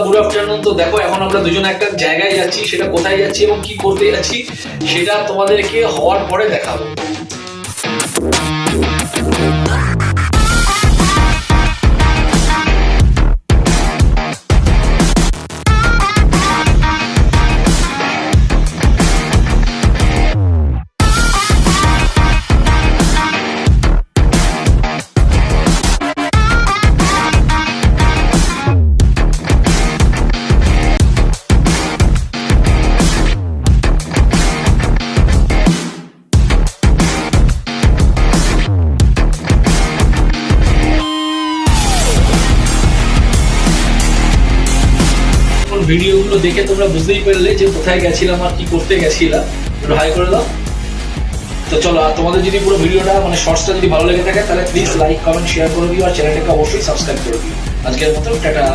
Good afternoon. তো দেখো এখন আমরা দুজনে একটা জায়গায় যাচ্ছি, সেটা কোথায় যাচ্ছি এবং কি করতে যাচ্ছি সেটা তোমাদেরকে হওয়ার পরে দেখাবো। ভিডিওগুলো দেখে তোমরা বুঝতেই পারলে যে কোথায় গেছিলাম আর কি করতে গেছিলাম। একটু হাই করে দাও। তো চলো, আর তোমাদের যদি পুরো ভিডিওটা মানে শর্টসটা যদি ভালো লেগে থাকে তাহলে প্লিজ লাইক কমেন্ট শেয়ার করে দিও আর চ্যানেলটাকে অবশ্যই সাবস্ক্রাইব করে দিও। আজকের মতো টাটা।